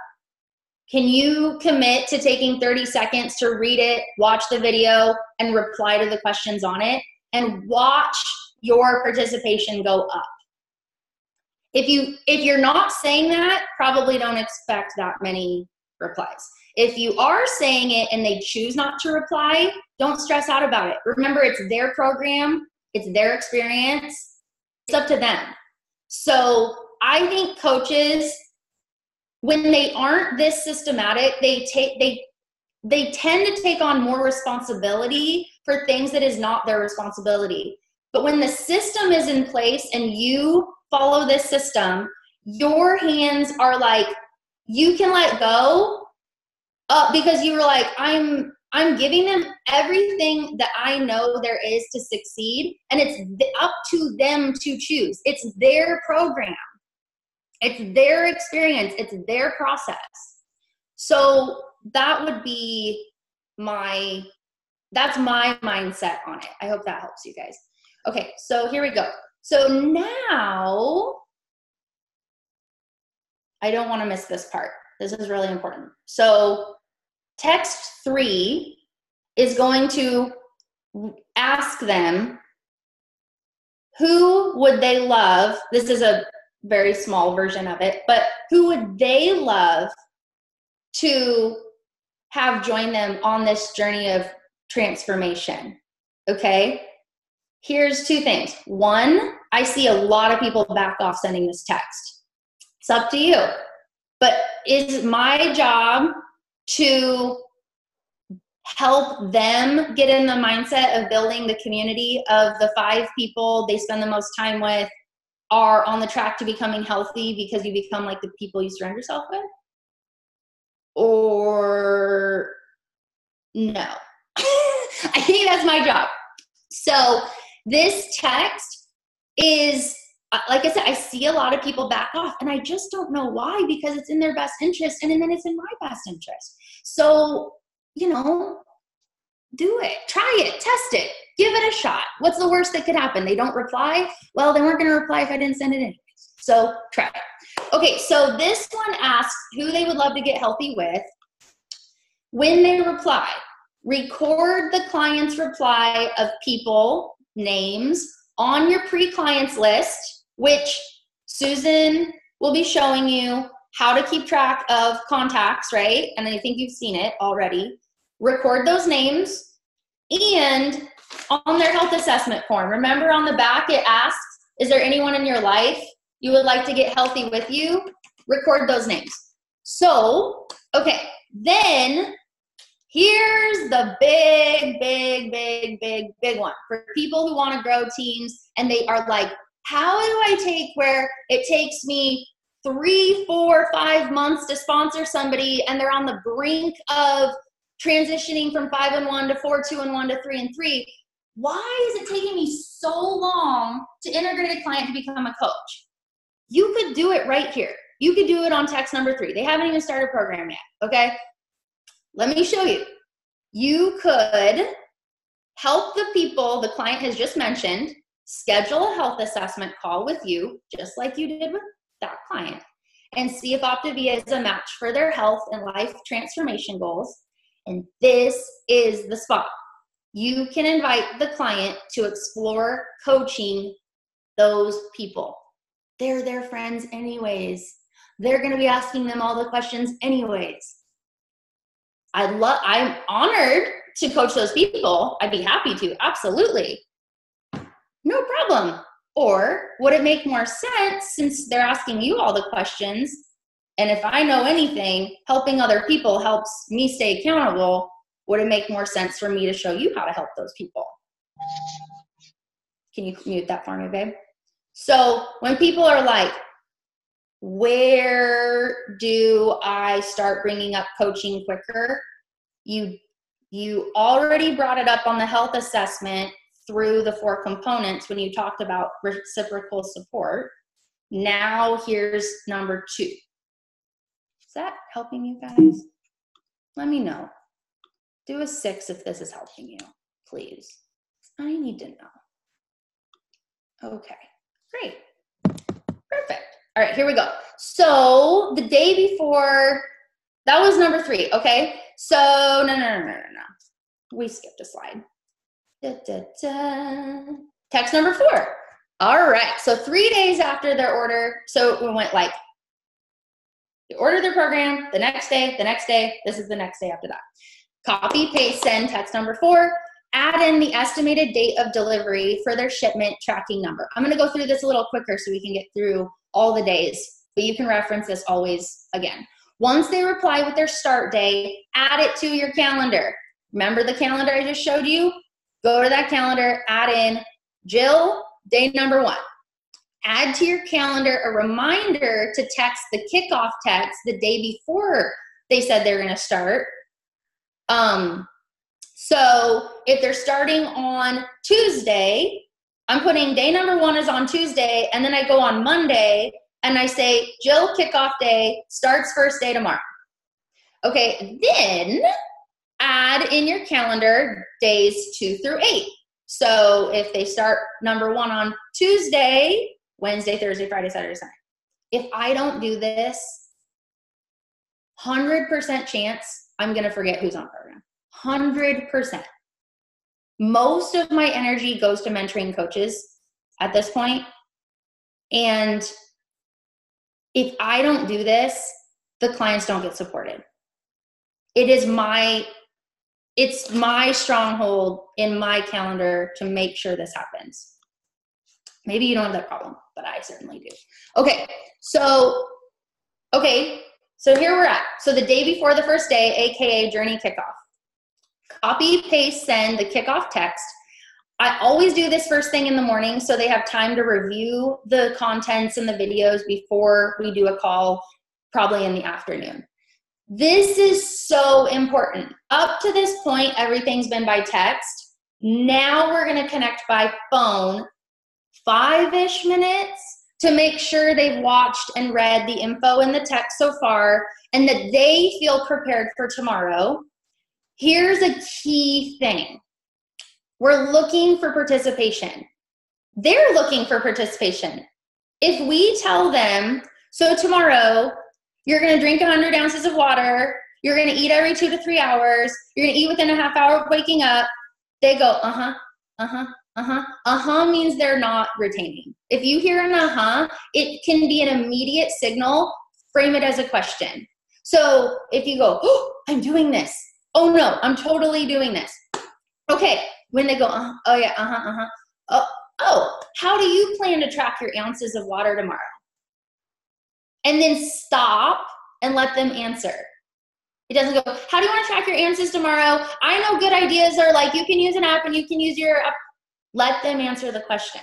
Can you commit to taking 30 seconds to read it, watch the video, and reply to the questions on it, and watch your participation go up? If you're not saying that, probably don't expect that many replies. If you are saying it and they choose not to reply, don't stress out about it. Remember, it's their program, it's their experience, it's up to them. So I think coaches, when they aren't this systematic, they tend to take on more responsibility for things that is not their responsibility. But when the system is in place and you follow this system, your hands are like, you can let go because you were like, I'm giving them everything that I know there is to succeed, and it's up to them to choose. It's their program. It's their experience. It's their process. So that would be that's my mindset on it. I hope that helps you guys. Okay, so here we go. So now, I don't want to miss this part. This is really important. So text 3 is going to ask them, who would they love? This is a very small version of it, but who would they love to have join them on this journey of transformation? Okay. Here's 2 things. 1, I see a lot of people back off sending this text. It's up to you. But it's my job to help them get in the mindset of building the community of the 5 people they spend the most time with are on the track to becoming healthy because you become like the people you surround yourself with? Or no? I think that's my job. So this text is, like I said, I see a lot of people back off, and I just don't know why, because it's in their best interest, and then it's in my best interest. So, you know, do it. Try it. Test it. Give it a shot. What's the worst that could happen? They don't reply? Well, they weren't going to reply if I didn't send it in. So try it. Okay, so this one asks who they would love to get healthy with. When they reply, record the client's reply of people, names on your pre-clients list, which Susan will be showing you how to keep track of contacts, right? And I think you've seen it already. Record those names, and on their health assessment form, remember on the back it asks, is there anyone in your life you would like to get healthy with you? Record those names. So, okay, then here's the big one for people who want to grow teams and they are like, how do I take where it takes me 3, 4, 5 months to sponsor somebody and they're on the brink of transitioning from 5-1 to 4-2-1 to 3-3? Why is it taking me so long to integrate a client to become a coach? You could do it right here. You could do it on text number 3. They haven't even started a program yet, okay? Let me show you. You could help the people the client has just mentioned schedule a health assessment call with you, just like you did with that client, and see if Optavia is a match for their health and life transformation goals. And this is the spot. You can invite the client to explore coaching those people. They're their friends anyways. They're going to be asking them all the questions anyways. I'm honored to coach those people. I'd be happy to, absolutely. No problem. Or would it make more sense, since they're asking you all the questions, and if I know anything, helping other people helps me stay accountable, would it make more sense for me to show you how to help those people? Can you mute that for me, babe? So when people are like, where do I start bringing up coaching quicker? You already brought it up on the health assessment through the 4 components when you talked about reciprocal support. Now here's number 2. Is that helping you guys? Let me know. Do a 6 if this is helping you, please. I need to know. Okay, great. Perfect. All right, here we go. So the day before, that was number 3, okay? So, no. We skipped a slide. Text number 4. All right, so 3 days after their order, so we went like, they ordered their program, the next day, this is the next day after that. Copy, paste, send, text number 4, add in the estimated date of delivery for their shipment tracking number. I'm gonna go through this a little quicker so we can get through all the days, but you can reference this always again. Once they reply with their start day, add it to your calendar. Remember the calendar I just showed you? Go to that calendar, add in Jill, day number 1. Add to your calendar a reminder to text the kickoff text the day before they said they're gonna start. So if they're starting on Tuesday, I'm putting day number 1 is on Tuesday, and then I go on Monday and I say, Jill, kickoff day starts first day tomorrow. Okay, then add in your calendar days 2 through 8. So if they start number 1 on Tuesday, Wednesday, Thursday, Friday, Saturday, Sunday. If I don't do this, 100% chance I'm going to forget who's on program. 100%. Most of my energy goes to mentoring coaches at this point. And if I don't do this, the clients don't get supported. It's my stronghold in my calendar to make sure this happens. Maybe you don't have that problem, but I certainly do. Okay, so here we're at. So the day before the first day, AKA journey kickoff. Copy, paste, send the kickoff text. I always do this first thing in the morning so they have time to review the contents and the videos before we do a call, probably in the afternoon. This is so important. Up to this point, everything's been by text. Now we're going to connect by phone 5-ish minutes to make sure they've watched and read the info in the text so far and that they feel prepared for tomorrow. Here's a key thing. We're looking for participation. They're looking for participation. If we tell them, so tomorrow you're going to drink 100 ounces of water, You're going to eat every 2 to 3 hours. You're going to eat within a half hour of waking up. They go, uh-huh, uh-huh, uh-huh. Uh-huh means they're not retaining. If you hear an uh-huh, it can be an immediate signal. Frame it as a question. So if you go, oh, I'm doing this. Oh no, I'm totally doing this. Okay, when they go, oh yeah, uh-huh, uh-huh. Oh, how do you plan to track your ounces of water tomorrow? And then stop and let them answer. It doesn't go, how do you want to track your ounces tomorrow? I know good ideas are like, you can use an app and you can use your app. Let them answer the question.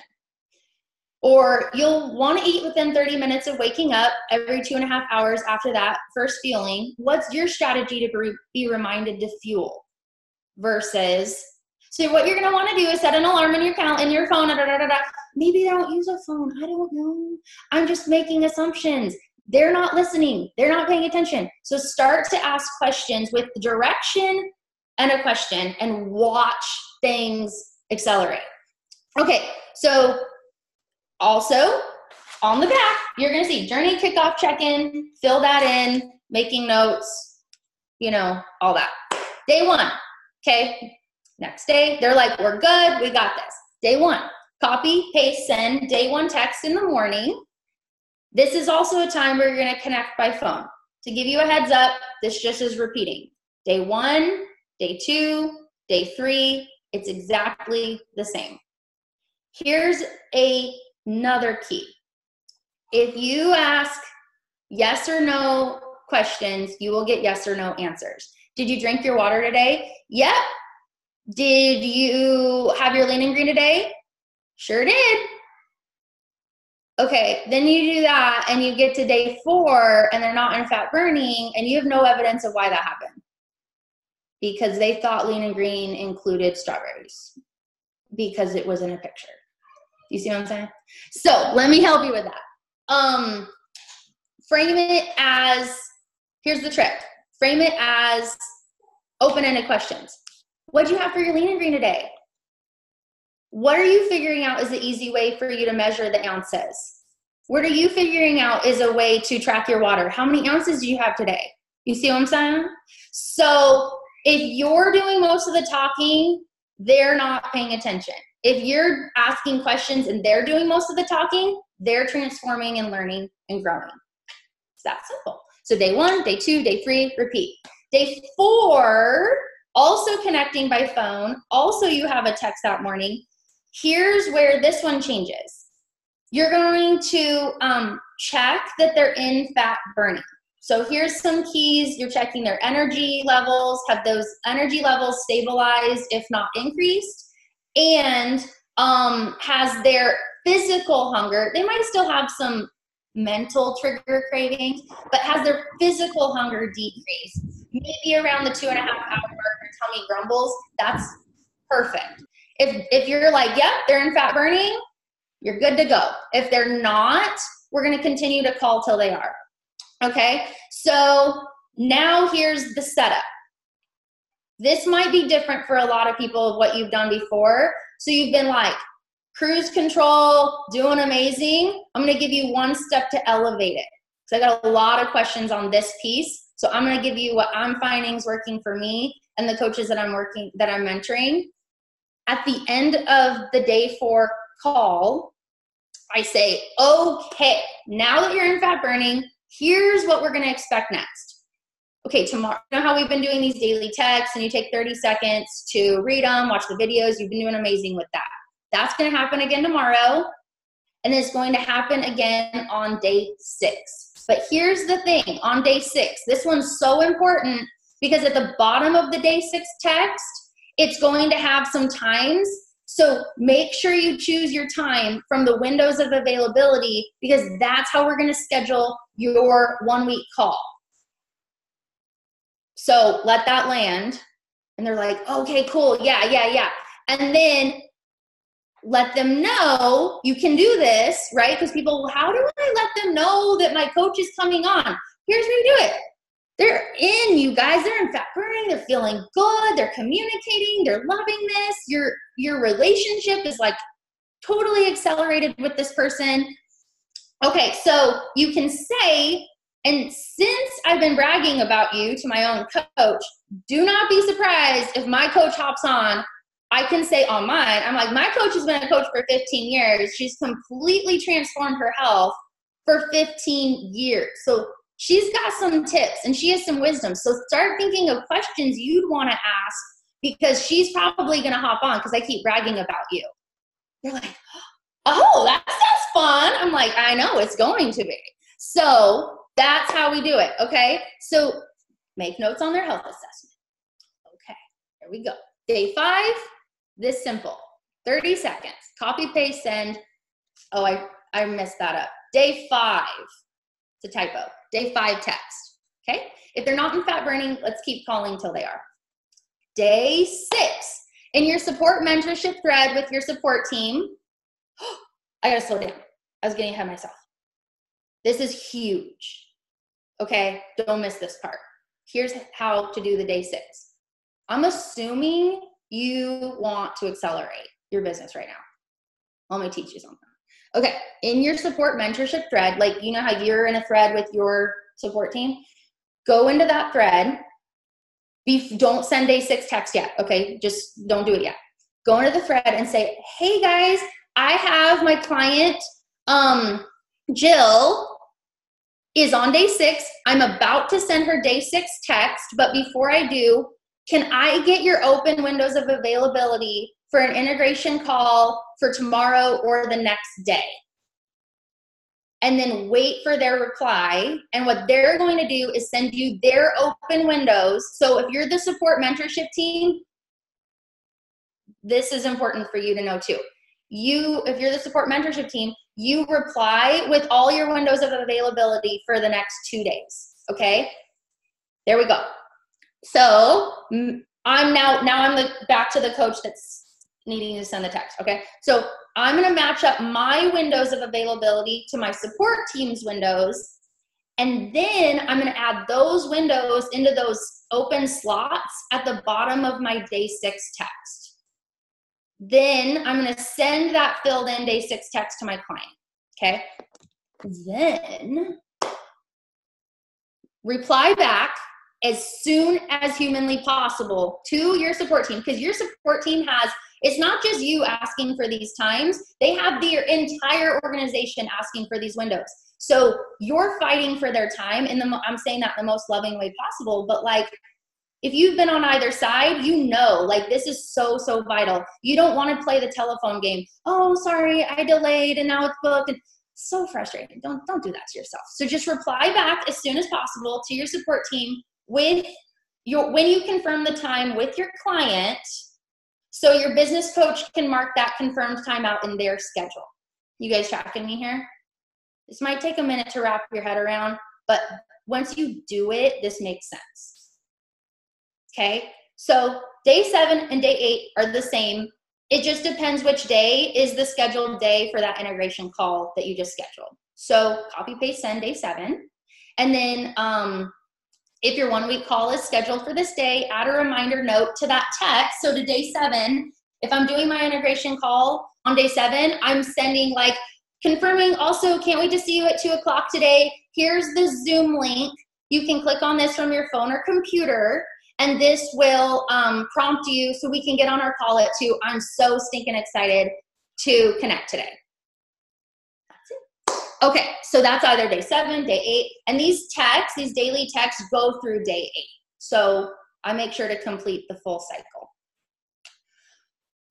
Or you'll want to eat within 30 minutes of waking up every 2.5 hours after that first fueling. What's your strategy to be reminded to fuel? Versus, so what you're going to want to do is set an alarm in your phone. Maybe they don't use a phone. I don't know. I'm just making assumptions. They're not listening. They're not paying attention. So start to ask questions with direction and a question and watch things accelerate. Okay, so also on the back, you're going to see journey, kickoff, check-in, fill that in, making notes, all that. Day 1, okay? Next day, they're like, we're good, we got this. Day 1, copy, paste, send, day 1 text in the morning. This is also a time where you're going to connect by phone. To give you a heads up, this just is repeating. Day 1, day 2, day 3, it's exactly the same. Here's another key. If you ask yes or no questions, you will get yes or no answers. Did you drink your water today? Yep. Did you have your lean and green today? Sure did. Okay, then you do that and you get to day 4 and they're not in fat burning and you have no evidence of why that happened. Because they thought lean and green included strawberries because it was in a picture. You see what I'm saying? So let me help you with that. Frame it as, here's the trick. Frame it as open-ended questions. What'd you have for your lean and green today? What are you figuring out is the easy way for you to measure the ounces? What are you figuring out is a way to track your water? How many ounces do you have today? You see what I'm saying? So if you're doing most of the talking, they're not paying attention. If you're asking questions and they're doing most of the talking, they're transforming and learning and growing. It's that simple. So day 1, day 2, day 3, repeat. Day 4, also connecting by phone. Also, you have a text that morning. Here's where this one changes. You're going to check that they're in fat burning. So here's some keys. You're checking their energy levels. Have those energy levels stabilized, if not increased? And has their physical hunger, they might still have some mental trigger cravings, but has their physical hunger decreased? Maybe around the 2.5 hour mark, your tummy grumbles. That's perfect. If you're like, yep, they're in fat burning, you're good to go. If they're not, we're going to continue to call till they are. Okay, so now here's the setup. This might be different for a lot of people of what you've done before. So you've been like, cruise control, doing amazing. I'm going to give you one step to elevate it. So I got a lot of questions on this piece. So I'm going to give you what I'm finding is working for me and the coaches that I'm mentoring. At the end of the day 4 call, I say, okay, now that you're in fat burning, here's what we're going to expect next. Okay, tomorrow, you know how we've been doing these daily texts and you take 30 seconds to read them, watch the videos. You've been doing amazing with that. That's going to happen again tomorrow. And it's going to happen again on day 6. But here's the thing, on day 6, this one's so important because at the bottom of the day 6 text, it's going to have some times. So make sure you choose your time from the windows of availability because that's how we're going to schedule your 1-week call. So let that land. And they're like, okay, cool. Yeah. And then let them know you can do this, right? Because people, how do I let them know that my coach is coming on? Here's how you do it. They're in, you guys. They're in fat burning. They're feeling good. They're communicating. They're loving this. Your relationship is like totally accelerated with this person. Okay, so you can say, And since I've been bragging about you to my own coach, do not be surprised if my coach hops on. I can say on mine, I'm like, my coach has been a coach for 15 years. She's completely transformed her health for 15 years. So she's got some tips and she has some wisdom. So start thinking of questions you'd want to ask, because she's probably going to hop on because I keep bragging about you. You're like, oh, that sounds fun. I'm like, I know, it's going to be. So that's how we do it, okay? So make notes on their health assessment. Okay, here we go. Day 5, this simple. 30 seconds. Copy, paste, send. Oh, I messed that up. Day 5. It's a typo. Day 5 text, okay? If they're not in fat burning, let's keep calling till they are. Day 6. In your support mentorship thread with your support team. I gotta slow down. I was getting ahead of myself. This is huge. Okay, don't miss this part. Here's how to do the day 6. I'm assuming you want to accelerate your business right now. Let me teach you something. Okay, in your support mentorship thread, like you know how you're in a thread with your support team, go into that thread. Don't send day 6 text yet, okay? Just don't do it yet. Go into the thread and say, hey guys, I have my client, Jill, is on day 6. I'm about to send her day 6 text, but before I do, can I get your open windows of availability for an integration call for tomorrow or the next day? And then wait for their reply. And what they're going to do is send you their open windows. So if you're the support mentorship team, this is important for you to know too. If you're the support mentorship team, you reply with all your windows of availability for the next 2 days. Okay, there we go. So I'm back to the coach that's needing to send the text. Okay, so I'm going to match up my windows of availability to my support team's windows, and then I'm going to add those windows into those open slots at the bottom of my day 6 text. Then I'm going to send that filled in day 6 text to my client. Okay. Then reply back as soon as humanly possible to your support team, because your support team it's not just you asking for these times. They have their entire organization asking for these windows. So you're fighting for their time. And I'm saying that in the most loving way possible, but like, if you've been on either side, you know, like this is so, so vital. You don't want to play the telephone game. Oh, sorry, I delayed and now it's booked. And so frustrating. Don't do that to yourself. So just reply back as soon as possible to your support team when you confirm the time with your client, so your business coach can mark that confirmed time out in their schedule. You guys tracking me here? This might take a minute to wrap your head around, but once you do it, this makes sense. Okay, so day 7 and day 8 are the same. It just depends which day is the scheduled day for that integration call that you just scheduled. So copy, paste, send day 7. And then if your 1-week call is scheduled for this day, add a reminder note to that text. So to day 7, if I'm doing my integration call on day 7, I'm sending like confirming also, can't wait to see you at 2 o'clock today. Here's the Zoom link. You can click on this from your phone or computer. And this will prompt you so we can get on our call at 2. I'm so stinking excited to connect today. That's it. Okay, so that's either day 7, day 8. And these daily texts go through day 8. So I make sure to complete the full cycle.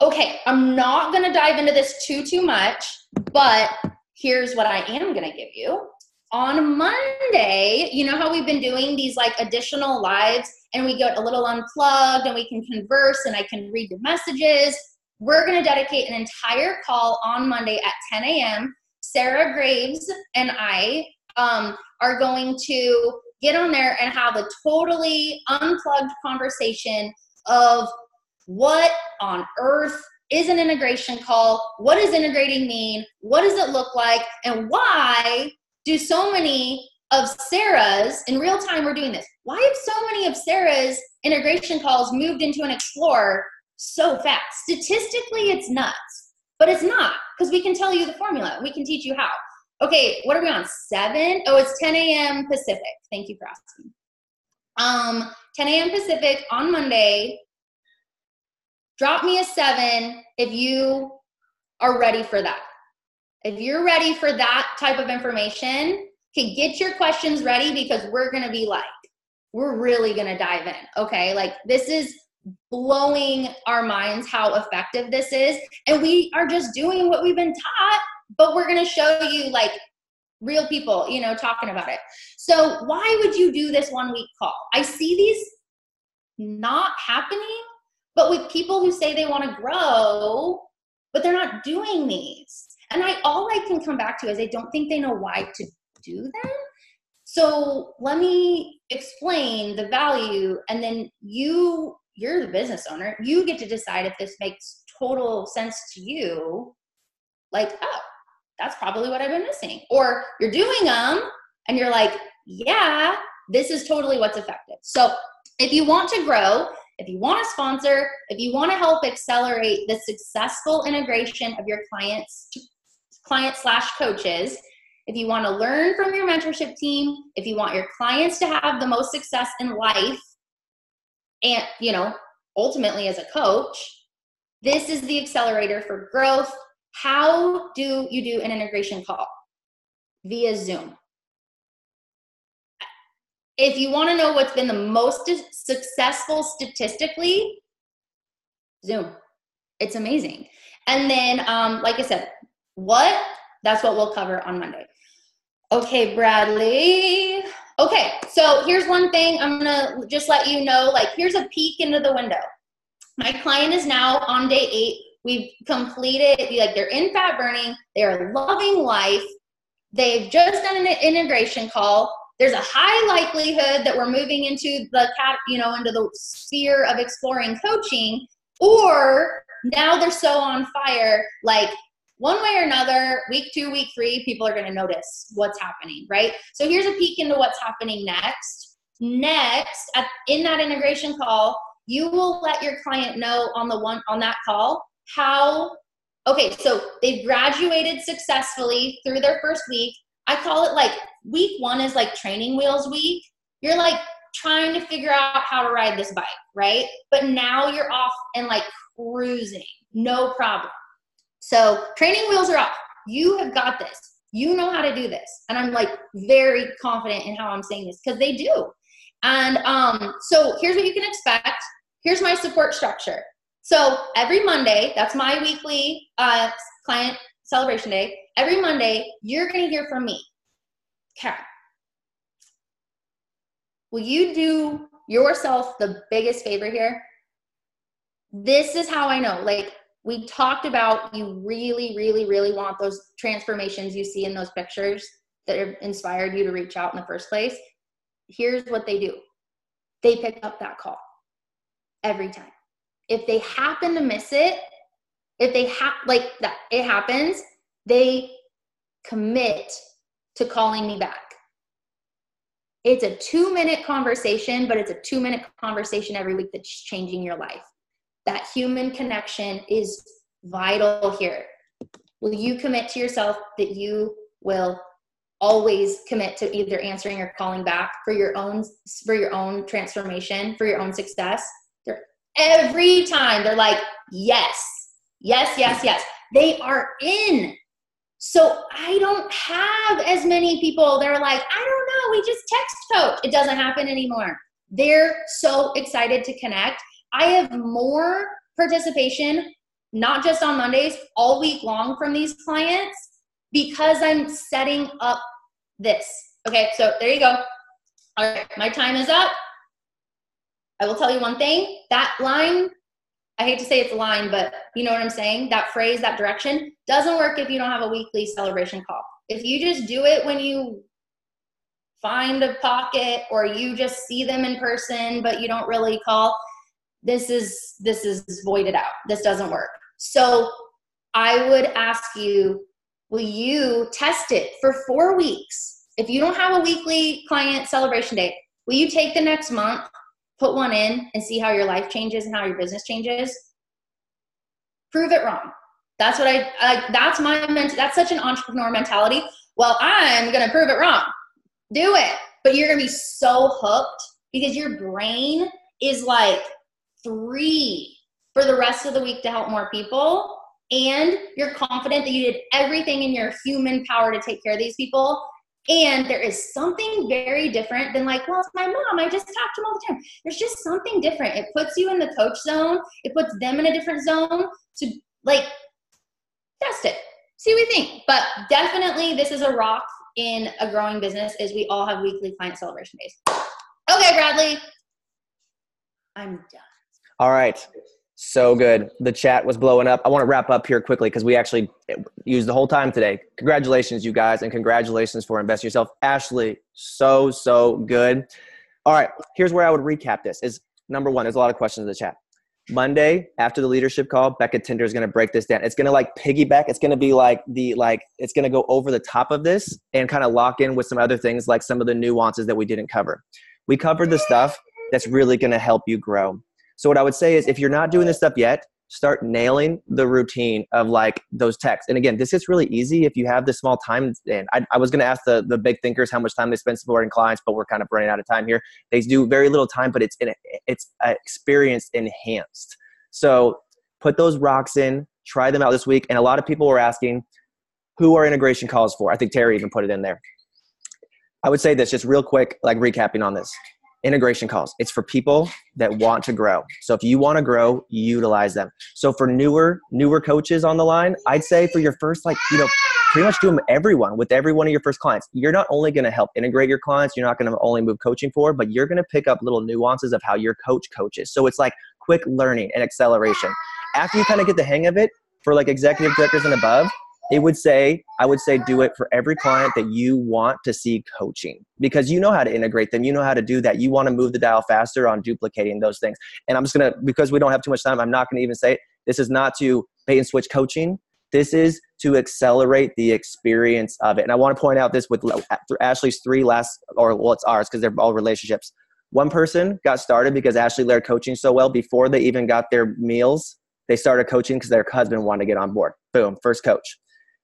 Okay, I'm not going to dive into this too much, but here's what I am going to give you. On Monday, you know how we've been doing these like additional lives and we get a little unplugged and we can converse and I can read your messages. We're going to dedicate an entire call on Monday at 10 a.m. Sarah Graves and I are going to get on there and have a totally unplugged conversation of what on earth is an integration call? What does integrating mean? What does it look like? And why do so many of Sarah's, in real time we're doing this, why have so many of Sarah's integration calls moved into an Explorer so fast? Statistically, it's nuts, but it's not, because we can tell you the formula. We can teach you how. Okay, what are we on? 7? Oh, it's 10 a.m. Pacific. Thank you for asking. 10 a.m. Pacific on Monday. Drop me a 7 if you are ready for that. If you're ready for that type of information, okay, get your questions ready because we're going to be like, we're really going to dive in. Okay. Like this is blowing our minds how effective this is. And we are just doing what we've been taught, but we're going to show you like real people, you know, talking about it. So why would you do this 1 week call? I see these not happening, but with people who say they want to grow, but they're not doing these. And all I can come back to is I don't think they know why to do them. So let me explain the value, and then you're the business owner. You get to decide if this makes total sense to you. Like, oh, that's probably what I've been missing. Or you're doing them and you're like, yeah, this is totally what's effective. So if you want to grow, if you want to sponsor, if you want to help accelerate the successful integration of your client/coaches, if you want to learn from your mentorship team, if you want your clients to have the most success in life, and, you know, ultimately as a coach, this is the accelerator for growth. How do you do an integration call? Via Zoom. If you want to know what's been the most successful statistically, Zoom. It's amazing. And then, like I said, that's what we'll cover on Monday. Okay, Bradley. Okay, so here's one thing I'm going to just let you know, like, here's a peek into the window. My client is now on day 8. We've completed, like, they're in fat burning. They're loving life. They've just done an integration call. There's a high likelihood that we're moving into into the sphere of exploring coaching, or now they're so on fire, like one way or another, week 2, week 3, people are going to notice what's happening, right? So here's a peek into what's happening next. In that integration call, you will let your client know on that call okay, so they've graduated successfully through their first week. I call it like week 1 is like training wheels week. You're like trying to figure out how to ride this bike, right? But now you're off and like cruising, no problem. So training wheels are off. You have got this. You know how to do this. And I'm like very confident in how I'm saying this because they do. And so here's what you can expect. Here's my support structure. So every Monday, that's my weekly client celebration day. Every Monday, you're going to hear from me. Okay. Will you do yourself the biggest favor here? This is how I know. Like, we talked about, you really, really, really want those transformations you see in those pictures that have inspired you to reach out in the first place. Here's what they do. They pick up that call every time. If they happen to miss it, it happens, they commit to calling me back. It's a 2-minute conversation, but it's a 2-minute conversation every week that's changing your life. That human connection is vital here. Will you commit to yourself that you will always commit to either answering or calling back for your own transformation, for your own success? Every time they're like, yes, yes, yes, yes. They are in. So I don't have as many people that are like, I don't know, we just text coach. It doesn't happen anymore. They're so excited to connect. I have more participation, not just on Mondays, all week long from these clients because I'm setting up this. Okay, so there you go. All right, my time is up. I will tell you one thing, that line, I hate to say it's a line, but you know what I'm saying? That phrase, that direction, doesn't work if you don't have a weekly celebration call. If you just do it when you find a pocket or you just see them in person, but you don't really call, this is voided out. This doesn't work. So I would ask you, will you test it for 4 weeks? If you don't have a weekly client celebration date, will you take the next month, put one in and see how your life changes and how your business changes? Prove it wrong. That's what that's such an entrepreneur mentality. well, I'm going to prove it wrong. Do it. But you're going to be so hooked because your brain is like free for the rest of the week to help more people. And you're confident that you did everything in your human power to take care of these people. And there is something very different than like, well, it's my mom. I just talk to them all the time. There's just something different. It puts you in the coach zone. It puts them in a different zone to like test it. See what we think. But definitely this is a rock in a growing business is we all have weekly client celebration days. Okay, Bradley. I'm done. All right. So good. The chat was blowing up. I want to wrap up here quickly because we actually used the whole time today. Congratulations, you guys, and congratulations for investing yourself. Ashley, so good. All right. Here's where I would recap this is number one, there's a lot of questions in the chat. Monday, after the leadership call, Becca Tinder is going to break this down. It's going to like piggyback. It's going to be like it's going to go over the top of this and kind of lock in with some other things like some of the nuances that we didn't cover. We covered the stuff that's really going to help you grow. So what I would say is if you're not doing this stuff yet, start nailing the routine of like those texts. And again, this is really easy if you have the small time. And I was going to ask the big thinkers how much time they spend supporting clients, but we're kind of running out of time here. They do very little time, but it's experience enhanced. So put those rocks in, try them out this week. And a lot of people were asking who are integration calls for. I think Terry even put it in there. I would say this just real quick, like recapping on this. Integration calls. It's for people that want to grow. So if you want to grow, utilize them. So for newer coaches on the line, I'd say for your first, pretty much do them with every one of your first clients. You're not only going to help integrate your clients, you're not going to only move coaching forward, but you're going to pick up little nuances of how your coach coaches. So it's like quick learning and acceleration. After you kind of get the hang of it, for like executive directors and above, I would say do it for every client that you want to see coaching because you know how to integrate them. You know how to do that. You want to move the dial faster on duplicating those things. And I'm just going to, because we don't have too much time, I'm not going to even say it. This is not to bait and switch coaching. This is to accelerate the experience of it. And I want to point out this with Ashley's it's ours because they're all relationships. One person got started because Ashley led coaching so well before they even got their meals. They started coaching because their husband wanted to get on board. Boom, first coach.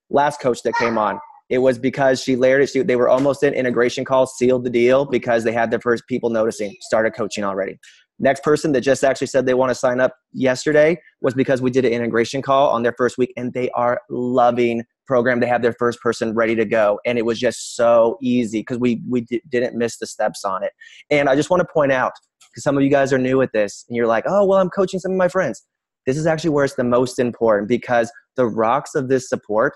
Last coach that came on, it was because she layered it. They were almost in integration calls, sealed the deal because they had their first people noticing, started coaching already. Next person that just actually said they want to sign up yesterday was because we did an integration call on their first week and they are loving program. They have their first person ready to go. And it was just so easy because we didn't miss the steps on it. And I just want to point out, because some of you guys are new at this and you're like, oh, well, I'm coaching some of my friends. This is actually where it's the most important because the rocks of this support,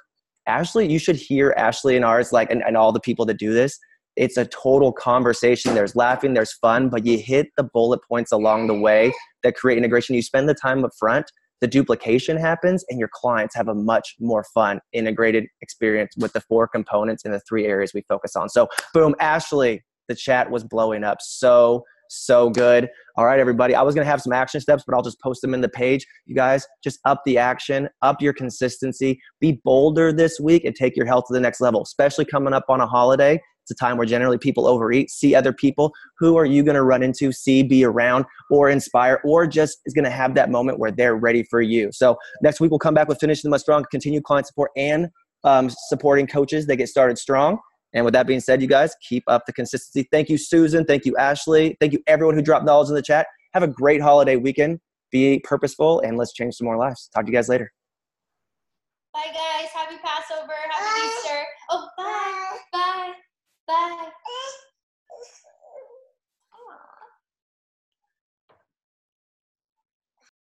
Ashley, you should hear Ashley and ours, and all the people that do this. It's a total conversation. There's laughing, there's fun, but you hit the bullet points along the way that create integration. You spend the time up front, the duplication happens, and your clients have a much more fun, integrated experience with the 4 components in the 3 areas we focus on. So boom, Ashley, the chat was blowing up. So good. All right, everybody. I was going to have some action steps, but I'll just post them in the page. You guys, just up the action, up your consistency, be bolder this week and take your health to the next level, especially coming up on a holiday. It's a time where generally people overeat. See other people. Who are you going to run into, see, be around, or inspire, or just is going to have that moment where they're ready for you. So next week, we'll come back with Finishing Them Strong, continue client support and supporting coaches that get started strong. And with that being said, you guys, keep up the consistency. Thank you, Susan. Thank you, Ashley. Thank you, everyone who dropped knowledge in the chat. Have a great holiday weekend. Be purposeful, and let's change some more lives. Talk to you guys later. Bye, guys. Happy Passover.